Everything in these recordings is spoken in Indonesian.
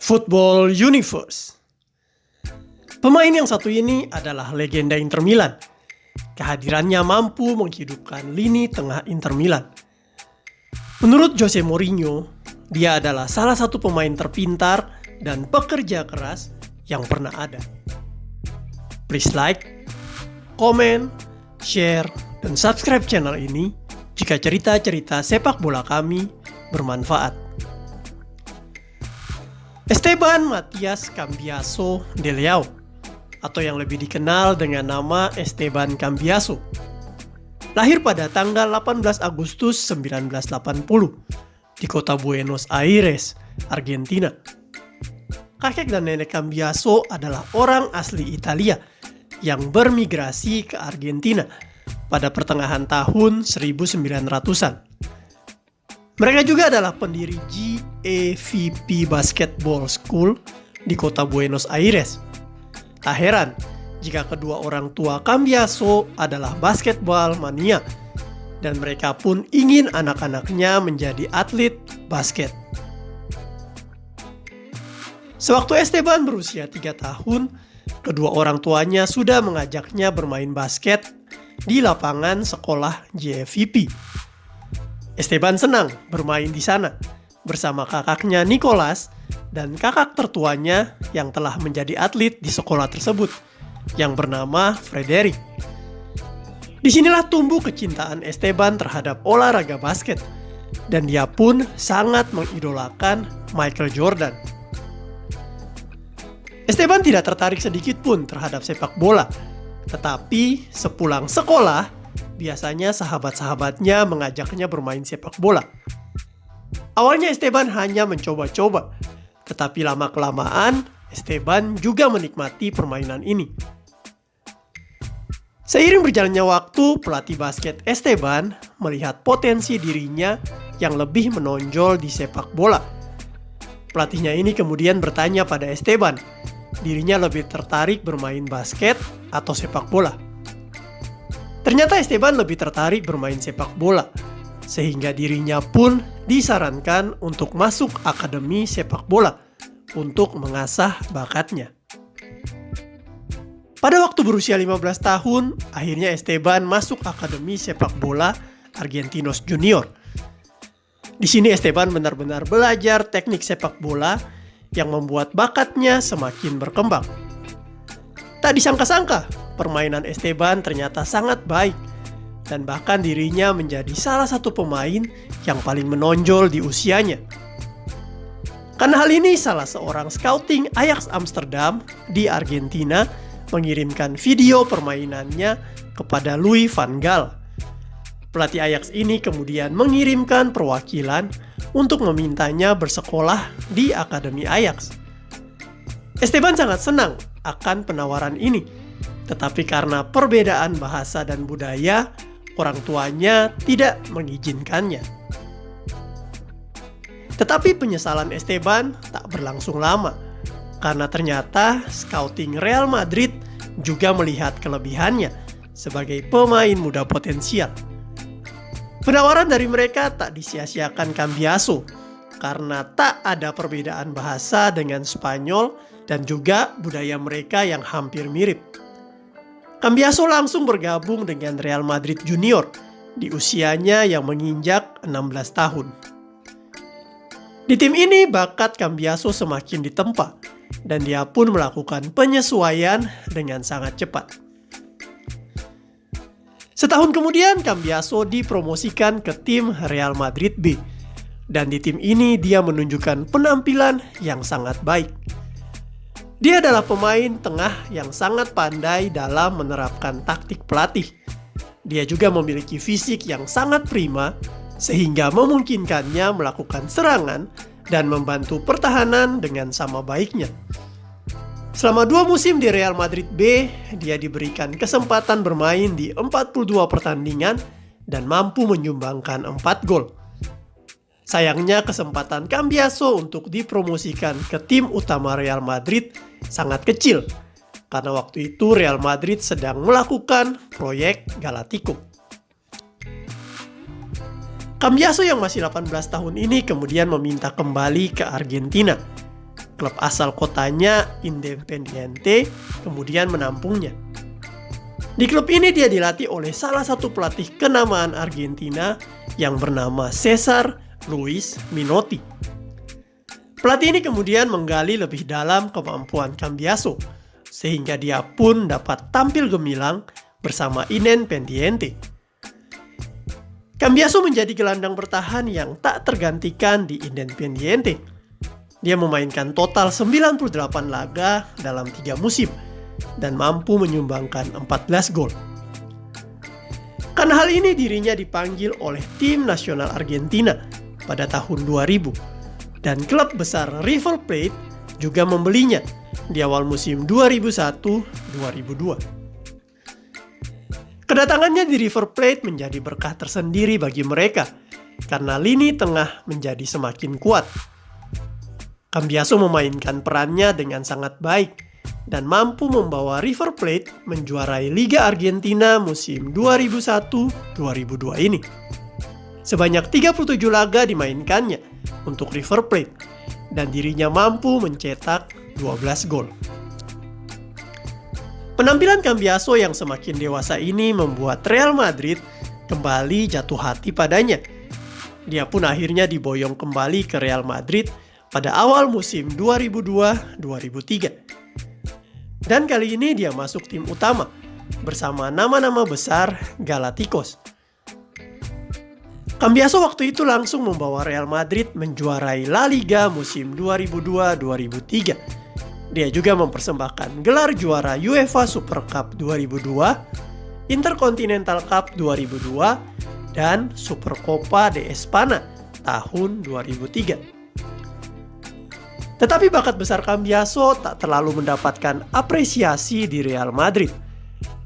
Football Universe. Pemain yang satu ini adalah legenda Inter Milan. Kehadirannya mampu menghidupkan lini tengah Inter Milan. Menurut Jose Mourinho, dia adalah salah satu pemain terpintar dan pekerja keras yang pernah ada. Please like, comment, share, dan subscribe channel ini jika cerita-cerita sepak bola kami bermanfaat. Esteban Matias Cambiaso de Leao, atau yang lebih dikenal dengan nama Esteban Cambiaso, lahir pada tanggal 18 Agustus 1980 di kota Buenos Aires, Argentina. Kakek dan nenek Cambiaso adalah orang asli Italia yang bermigrasi ke Argentina pada pertengahan tahun 1900-an. Mereka juga adalah pendiri GAVP Basketball School di kota Buenos Aires. Tak heran jika kedua orang tua Cambiaso adalah basketball mania dan mereka pun ingin anak-anaknya menjadi atlet basket. Sewaktu Esteban berusia 3 tahun, kedua orang tuanya sudah mengajaknya bermain basket di lapangan sekolah GAVP. Esteban senang bermain di sana bersama kakaknya Nicolas dan kakak tertuanya yang telah menjadi atlet di sekolah tersebut yang bernama Frederick. Disinilah tumbuh kecintaan Esteban terhadap olahraga basket dan dia pun sangat mengidolakan Michael Jordan. Esteban tidak tertarik sedikit pun terhadap sepak bola, tetapi sepulang sekolah biasanya sahabat-sahabatnya mengajaknya bermain sepak bola. Awalnya Esteban hanya mencoba-coba, tetapi lama-kelamaan Esteban juga menikmati permainan ini. Seiring berjalannya waktu, pelatih basket Esteban melihat potensi dirinya yang lebih menonjol di sepak bola. Pelatihnya ini kemudian bertanya pada Esteban, dirinya lebih tertarik bermain basket atau sepak bola. Ternyata Esteban lebih tertarik bermain sepak bola, sehingga dirinya pun disarankan untuk masuk akademi sepak bola untuk mengasah bakatnya. Pada waktu berusia 15 tahun, akhirnya Esteban masuk akademi sepak bola Argentinos Junior. Di sini Esteban benar-benar belajar teknik sepak bola yang membuat bakatnya semakin berkembang. Tak disangka-sangka, permainan Esteban ternyata sangat baik dan bahkan dirinya menjadi salah satu pemain yang paling menonjol di usianya. Karena hal ini, salah seorang scouting Ajax Amsterdam di Argentina mengirimkan video permainannya kepada Louis van Gaal. Pelatih Ajax ini kemudian mengirimkan perwakilan untuk memintanya bersekolah di Akademi Ajax. Esteban sangat senang akan penawaran ini, tetapi karena perbedaan bahasa dan budaya, orang tuanya tidak mengizinkannya. Tetapi penyesalan Esteban tak berlangsung lama, karena ternyata scouting Real Madrid juga melihat kelebihannya sebagai pemain muda potensial. Penawaran dari mereka tak disia-siakan Cambiaso, karena tak ada perbedaan bahasa dengan Spanyol dan juga budaya mereka yang hampir mirip. Cambiaso langsung bergabung dengan Real Madrid Junior di usianya yang menginjak 16 tahun. Di tim ini bakat Cambiaso semakin ditempa dan dia pun melakukan penyesuaian dengan sangat cepat. Setahun kemudian Cambiaso dipromosikan ke tim Real Madrid B dan di tim ini dia menunjukkan penampilan yang sangat baik. Dia adalah pemain tengah yang sangat pandai dalam menerapkan taktik pelatih. Dia juga memiliki fisik yang sangat prima, sehingga memungkinkannya melakukan serangan dan membantu pertahanan dengan sama baiknya. Selama 2 musim di Real Madrid B, dia diberikan kesempatan bermain di 42 pertandingan dan mampu menyumbangkan 4 gol. Sayangnya kesempatan Cambiaso untuk dipromosikan ke tim utama Real Madrid sangat kecil, karena waktu itu Real Madrid sedang melakukan proyek Galacticos. Cambiaso yang masih 18 tahun ini kemudian meminta kembali ke Argentina. klub asal kotanya Independiente kemudian menampungnya. Di klub ini dia dilatih oleh salah satu pelatih kenamaan Argentina yang bernama Cesar Luis Minotti. Pelatih ini kemudian menggali lebih dalam kemampuan Cambiaso, sehingga dia pun dapat tampil gemilang bersama Independiente. Cambiaso menjadi gelandang bertahan yang tak tergantikan di Independiente. Dia memainkan total 98 laga dalam 3 musim dan mampu menyumbangkan 14 gol. Karena hal ini dirinya dipanggil oleh tim nasional Argentina pada tahun 2000 dan klub besar River Plate juga membelinya di awal musim 2001-2002. Kedatangannya di River Plate menjadi berkah tersendiri bagi mereka karena lini tengah menjadi semakin kuat. Cambiaso memainkan perannya dengan sangat baik dan mampu membawa River Plate menjuarai Liga Argentina musim 2001-2002 ini. Sebanyak 37 laga dimainkannya untuk River Plate dan dirinya mampu mencetak 12 gol. Penampilan Cambiaso yang semakin dewasa ini membuat Real Madrid kembali jatuh hati padanya. Dia pun akhirnya diboyong kembali ke Real Madrid pada awal musim 2002-2003. Dan kali ini dia masuk tim utama bersama nama-nama besar Galacticos. Cambiaso waktu itu langsung membawa Real Madrid menjuarai La Liga musim 2002-2003. Dia juga mempersembahkan gelar juara UEFA Super Cup 2002, Intercontinental Cup 2002, dan Supercopa de España tahun 2003. Tetapi bakat besar Cambiaso tak terlalu mendapatkan apresiasi di Real Madrid.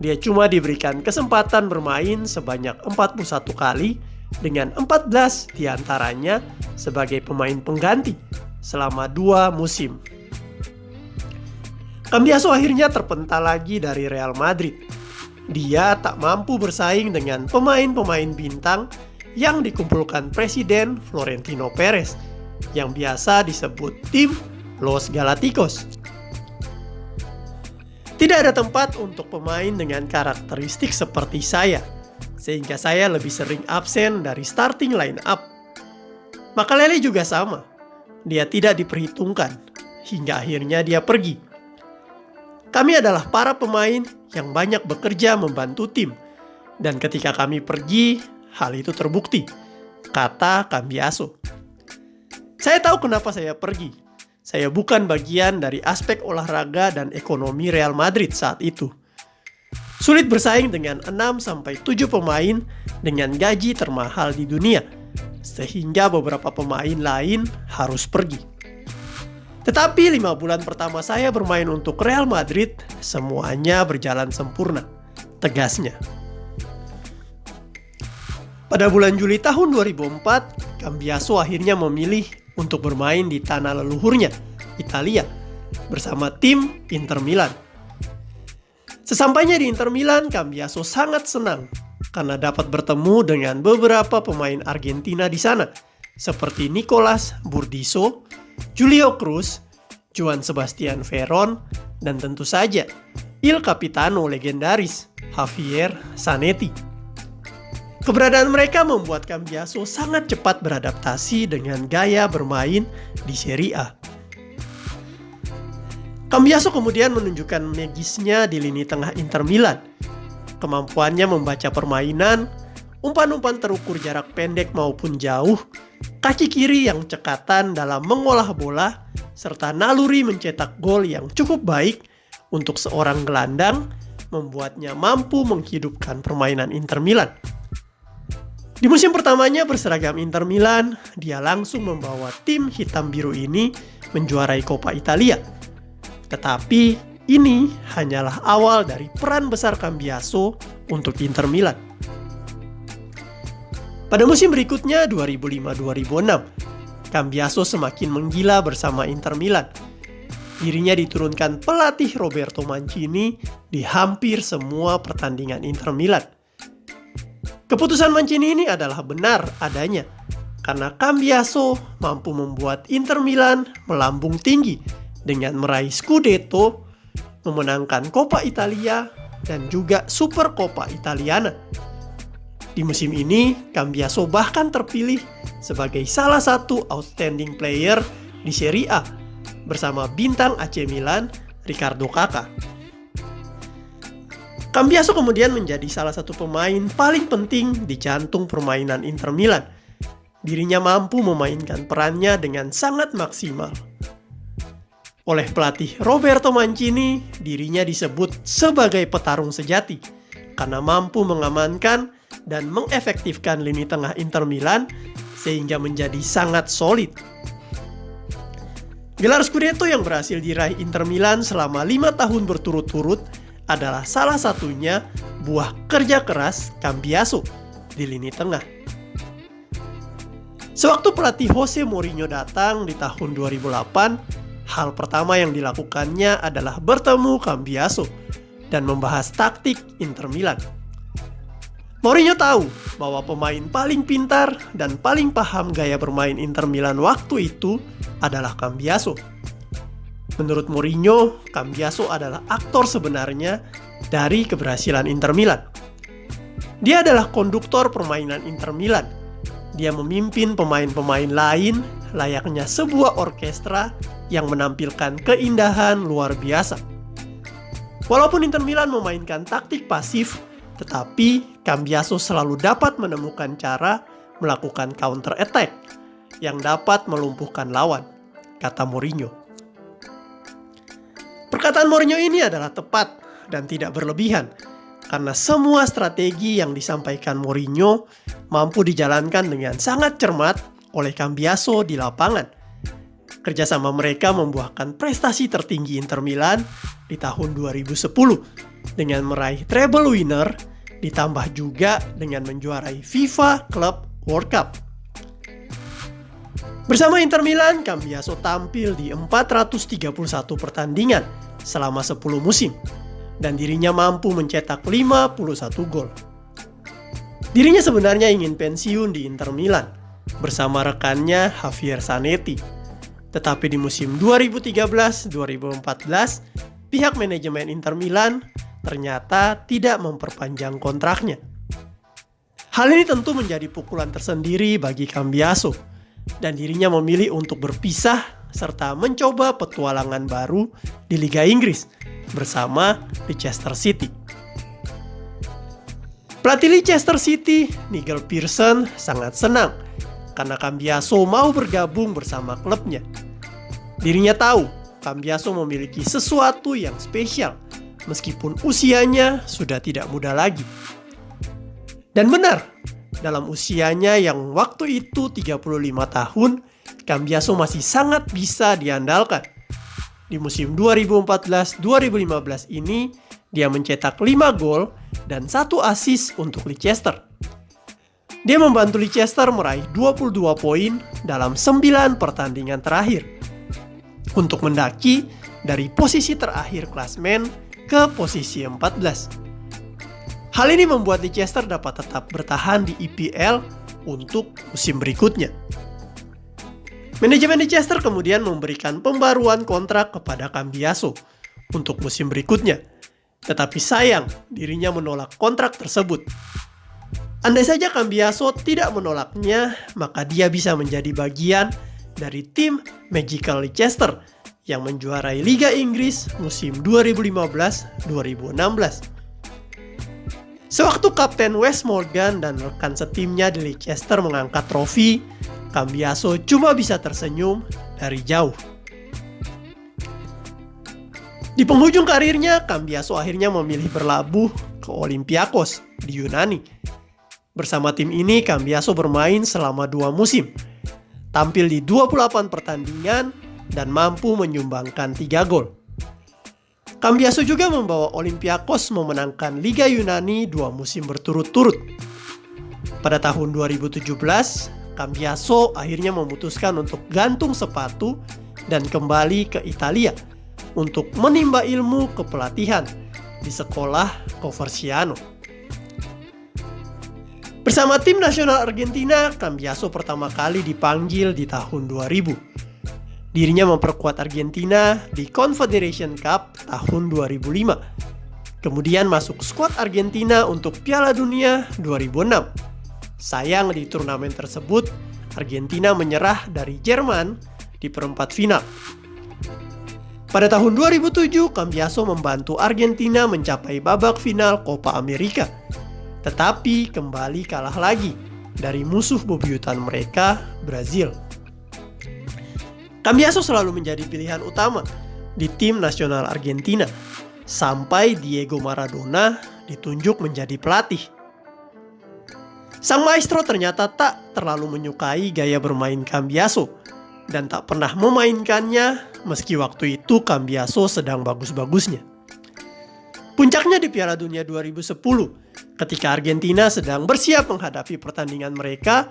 Dia cuma diberikan kesempatan bermain sebanyak 41 kali dengan 14 diantaranya sebagai pemain pengganti selama 2 musim. Cambiaso akhirnya terpental lagi dari Real Madrid. Dia tak mampu bersaing dengan pemain-pemain bintang yang dikumpulkan Presiden Florentino Perez yang biasa disebut tim Los Galacticos. Tidak ada tempat untuk pemain dengan karakteristik seperti saya, sehingga saya lebih sering absen dari starting line up. Makalele juga sama, dia tidak diperhitungkan, hingga akhirnya dia pergi. Kami adalah para pemain yang banyak bekerja membantu tim, dan ketika kami pergi, hal itu terbukti, kata Cambiaso. Saya tahu kenapa saya pergi. Saya bukan bagian dari aspek olahraga dan ekonomi Real Madrid saat itu. Sulit bersaing dengan 6-7 pemain dengan gaji termahal di dunia, sehingga beberapa pemain lain harus pergi. Tetapi 5 bulan pertama saya bermain untuk Real Madrid, semuanya berjalan sempurna, tegasnya. Pada bulan Juli tahun 2004, Cambiaso akhirnya memilih untuk bermain di tanah leluhurnya, Italia, bersama tim Inter Milan. Sesampainya di Inter Milan, Cambiaso sangat senang karena dapat bertemu dengan beberapa pemain Argentina di sana, seperti Nicolas Burdisso, Julio Cruz, Joan Sebastian Veron, dan tentu saja Il Capitano legendaris Javier Zanetti. Keberadaan mereka membuat Cambiaso sangat cepat beradaptasi dengan gaya bermain di Serie A. Cambiaso kemudian menunjukkan magisnya di lini tengah Inter Milan. Kemampuannya membaca permainan, umpan-umpan terukur jarak pendek maupun jauh, kaki kiri yang cekatan dalam mengolah bola, serta naluri mencetak gol yang cukup baik untuk seorang gelandang membuatnya mampu menghidupkan permainan Inter Milan. Di musim pertamanya berseragam Inter Milan, dia langsung membawa tim hitam biru ini menjuarai Coppa Italia. Tetapi ini hanyalah awal dari peran besar Cambiaso untuk Inter Milan. Pada musim berikutnya 2005-2006, Cambiaso semakin menggila bersama Inter Milan. Dirinya diturunkan pelatih Roberto Mancini di hampir semua pertandingan Inter Milan. Keputusan Mancini ini adalah benar adanya, karena Cambiaso mampu membuat Inter Milan melambung tinggi dengan meraih Scudetto, memenangkan Coppa Italia, dan juga Supercoppa Italiana. Di musim ini, Cambiaso bahkan terpilih sebagai salah satu outstanding player di Serie A bersama bintang AC Milan, Ricardo Kakà. Cambiaso kemudian menjadi salah satu pemain paling penting di jantung permainan Inter Milan. Dirinya mampu memainkan perannya dengan sangat maksimal. Oleh pelatih Roberto Mancini, dirinya disebut sebagai petarung sejati karena mampu mengamankan dan mengefektifkan lini tengah Inter Milan sehingga menjadi sangat solid. Gelar Scudetto yang berhasil diraih Inter Milan selama 5 tahun berturut-turut adalah salah satunya buah kerja keras Cambiaso di lini tengah. Sewaktu pelatih Jose Mourinho datang di tahun 2008, hal pertama yang dilakukannya adalah bertemu Cambiaso dan membahas taktik Inter Milan. Mourinho tahu bahwa pemain paling pintar dan paling paham gaya bermain Inter Milan waktu itu adalah Cambiaso. Menurut Mourinho, Cambiaso adalah aktor sebenarnya dari keberhasilan Inter Milan. Dia adalah konduktor permainan Inter Milan. Dia memimpin pemain-pemain lain layaknya sebuah orkestra yang menampilkan keindahan luar biasa. Walaupun Inter Milan memainkan taktik pasif, tetapi Cambiaso selalu dapat menemukan cara melakukan counter attack yang dapat melumpuhkan lawan, kata Mourinho. Perkataan Mourinho ini adalah tepat dan tidak berlebihan, karena semua strategi yang disampaikan Mourinho mampu dijalankan dengan sangat cermat oleh Cambiaso di lapangan. Kerjasama mereka membuahkan prestasi tertinggi Inter Milan di tahun 2010 dengan meraih treble winner, ditambah juga dengan menjuarai FIFA Club World Cup. Bersama Inter Milan, Cambiaso tampil di 431 pertandingan selama 10 musim. Dan dirinya mampu mencetak 51 gol. Dirinya sebenarnya ingin pensiun di Inter Milan bersama rekannya Javier Zanetti. Tetapi di musim 2013-2014, pihak manajemen Inter Milan ternyata tidak memperpanjang kontraknya. Hal ini tentu menjadi pukulan tersendiri bagi Cambiaso, dan dirinya memilih untuk berpisah serta mencoba petualangan baru di Liga Inggris bersama Leicester City. Pelatih Leicester City, Nigel Pearson, sangat senang karena Cambiaso mau bergabung bersama klubnya. Dirinya tahu Cambiaso memiliki sesuatu yang spesial meskipun usianya sudah tidak muda lagi. Dan benar, dalam usianya yang waktu itu 35 tahun, Cambiaso masih sangat bisa diandalkan. Di musim 2014-2015 ini, dia mencetak 5 gol dan 1 assist untuk Leicester. Dia membantu Leicester meraih 22 poin dalam 9 pertandingan terakhir, untuk mendaki dari posisi terakhir klasmen ke posisi 14. Hal ini membuat Leicester dapat tetap bertahan di EPL untuk musim berikutnya. Manajemen Leicester kemudian memberikan pembaruan kontrak kepada Cambiaso untuk musim berikutnya. Tetapi sayang, dirinya menolak kontrak tersebut. Andai saja Cambiaso tidak menolaknya, maka dia bisa menjadi bagian dari tim Magical Leicester yang menjuarai Liga Inggris musim 2015-2016. Sewaktu Kapten Wes Morgan dan rekan setimnya di Leicester mengangkat trofi, Cambiaso cuma bisa tersenyum dari jauh. Di penghujung karirnya, Cambiaso akhirnya memilih berlabuh ke Olympiakos di Yunani. Bersama tim ini, Cambiaso bermain selama 2 musim, tampil di 28 pertandingan dan mampu menyumbangkan 3 gol. Cambiaso juga membawa Olympiakos memenangkan Liga Yunani 2 musim berturut-turut. Pada tahun 2017, Cambiaso akhirnya memutuskan untuk gantung sepatu dan kembali ke Italia untuk menimba ilmu kepelatihan di sekolah Coverciano. Bersama tim nasional Argentina, Cambiaso pertama kali dipanggil di tahun 2000. Dirinya memperkuat Argentina di Confederation Cup tahun 2005. Kemudian masuk skuad Argentina untuk Piala Dunia 2006. Sayang di turnamen tersebut, Argentina menyerah dari Jerman di perempat final. Pada tahun 2007, Cambiaso membantu Argentina mencapai babak final Copa America. Tetapi kembali kalah lagi dari musuh bebuyutan mereka, Brazil. Cambiaso selalu menjadi pilihan utama di tim nasional Argentina, sampai Diego Maradona ditunjuk menjadi pelatih. Sang maestro ternyata tak terlalu menyukai gaya bermain Cambiaso dan tak pernah memainkannya meski waktu itu Cambiaso sedang bagus-bagusnya. Puncaknya di Piala Dunia 2010, ketika Argentina sedang bersiap menghadapi pertandingan mereka,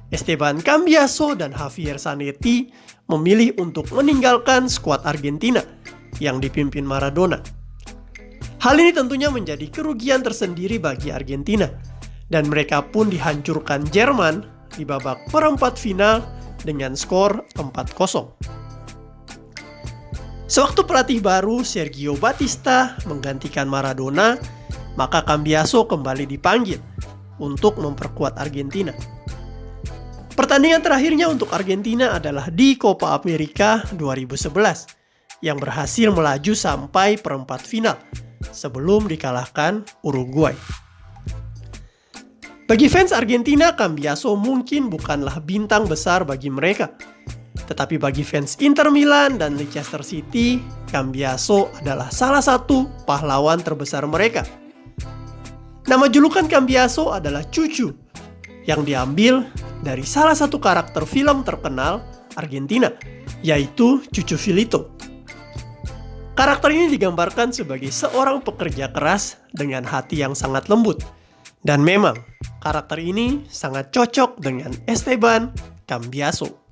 Esteban Cambiaso dan Javier Zanetti memilih untuk meninggalkan skuad Argentina yang dipimpin Maradona. Hal ini tentunya menjadi kerugian tersendiri bagi Argentina, dan mereka pun dihancurkan Jerman di babak perempat final dengan skor 4-0. Sewaktu pelatih baru Sergio Batista menggantikan Maradona, maka Cambiaso kembali dipanggil untuk memperkuat Argentina. Pertandingan terakhirnya untuk Argentina adalah di Copa America 2011 yang berhasil melaju sampai perempat final sebelum dikalahkan Uruguay. Bagi fans Argentina, Cambiaso mungkin bukanlah bintang besar bagi mereka. Tetapi bagi fans Inter Milan dan Leicester City, Cambiaso adalah salah satu pahlawan terbesar mereka. Nama julukan Cambiaso adalah Cucu, yang diambil dari salah satu karakter film terkenal Argentina, yaitu Cucu Filito. Karakter ini digambarkan sebagai seorang pekerja keras dengan hati yang sangat lembut. Dan memang, karakter ini sangat cocok dengan Esteban Cambiaso.